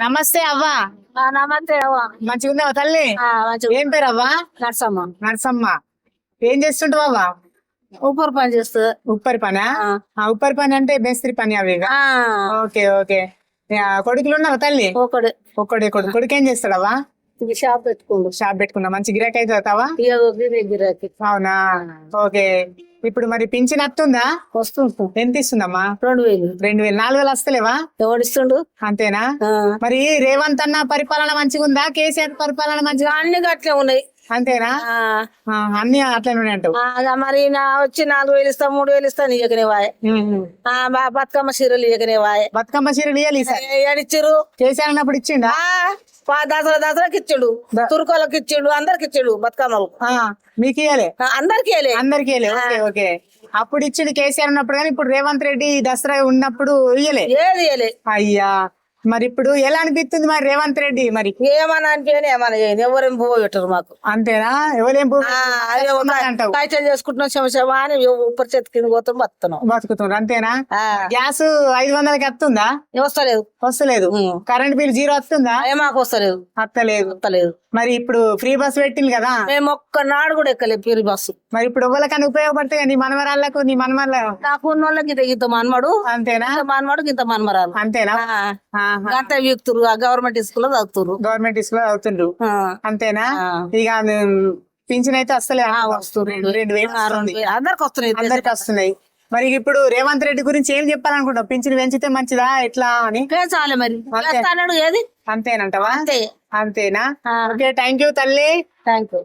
నమస్తే అవ్వా. నమస్తే మంచిగా ఉన్నావా తల్లి? ఏం పేరు అవ్వా? నర్సమ్మ. నరసమ్మ. ఏం చేస్తుంటావు అవ్వా? ఉప్పర్ పని చేస్తా. ఉప్పరి పనా? ఉప్పరి పని అంటే మేస్త్రి పని అవి. Okay okay. కొడుకులు ఉన్నావా తల్లి? ఒకడు ఒక్కడే కొడుకు. కొడుకు ఏం చేస్తాడవ్వా? షాప్ పెట్టుకోండు. షాప్ పెట్టుకున్నా. మంచి గిరాకీ అవుతావా? గిరాకీ అవునా? ఓకే. ఇప్పుడు మరి పింఛన్ వస్తుందా? వస్తుంది. ఎంత ఇస్తుందమ్మా? 2000. 2000. 4000 వస్తలేవా? ఎవడిస్తుండు? అంతేనా? మరి రేవంత్ అన్న పరిపాలన మంచిగా ఉందా? కేసీఆర్ పరిపాలన మంచిగా? అన్ని గట్లే ఉన్నాయి. అంతేనా? అన్ని అట్లనే ఉన్నాయి అంటావు. మరి నా వచ్చి 4000 ఇస్తా, 3000 ఇస్తా, ఇయ్యకనే వాయే. బతుకమ్మ చీరలు ఇయ్యకనే వాయే. బతుకమ్మ చీరలు ఇయ్యాలి ఈసారి. ఏడిచ్చిర్రు? కేసీఆర్ అన్నప్పుడు ఇచ్చిండా? దసరాకి ఇచ్చిండు, తురుకోళ్ళకి ఇచ్చిండు, అందరికి ఇచ్చిండు. బతుకమ్మలు మీకు ఇయ్యాలి? అందరికి అందరికి ఇయ్యాలి. Okay okay. అప్పుడు ఇచ్చిండు కేసీఆర్ ఉన్నప్పుడు, కానీ ఇప్పుడు రేవంత్ రెడ్డి దసరా ఉన్నప్పుడు ఇయ్యలే. ఏది ఇయ్యలే. అయ్యా, మరి ఇప్పుడు ఎలా అనిపిస్తుంది మరి రేవంత్ రెడ్డి? మరి ఏమన్నా అనిపించని ఏమన్నా చేయని, ఎవరేం పోగొట్టరు మాకు. అంతేనా? ఎవరేం అంటావు? కాయచలు చేసుకుంటున్నాం, శమ అని ఉప్పరి చేతి కింద పోతాం, బతున్నాం, బతుకుతున్నారు. అంతేనా? గ్యాస్ 500కి వస్తుందా? వస్తలేదు. వస్తలేదు. కరెంట్ బిల్ 0 వస్తుందా? మాకు వస్తలేదు. వస్తలేదు. మరి ఇప్పుడు ఫ్రీ బస్ పెట్టింది కదా, మేము ఒక్కనాడు కూడా ఎక్కలేదు ఫ్రీ బస్సు. మరి ఇప్పుడు ఎవరికైనా ఉపయోగపడుతుంది నీ మనవరాళ్లకు, నీ మనమరాళ్ళ నాకు ఉన్న వాళ్ళకి ఇంత మనమడు. అంతేనా? మనమడు ఇంత మనమరాలు. అంతేనా? గంట వీక్తురు. గవర్నమెంట్ స్కూల్ లో చదువుతురు. Government school చదువుతుండ్రు. అంతేనా? ఇక పింఛన్ అయితే వస్తలే? వస్తుంది. 2000 అందరికి వస్తున్నాయి. అందరికి వస్తున్నాయి. మరి ఇప్పుడు రేవంత్ రెడ్డి గురించి ఏం చెప్పాలనుకుంటావు? పింఛన్ పెంచితే మంచిదా ఎట్లా అని? చాలే మరి. ఏది అంతేనంటవా? అంతే. అంతేనా? ఓకే. థ్యాంక్ యూ తల్లి. Thank you.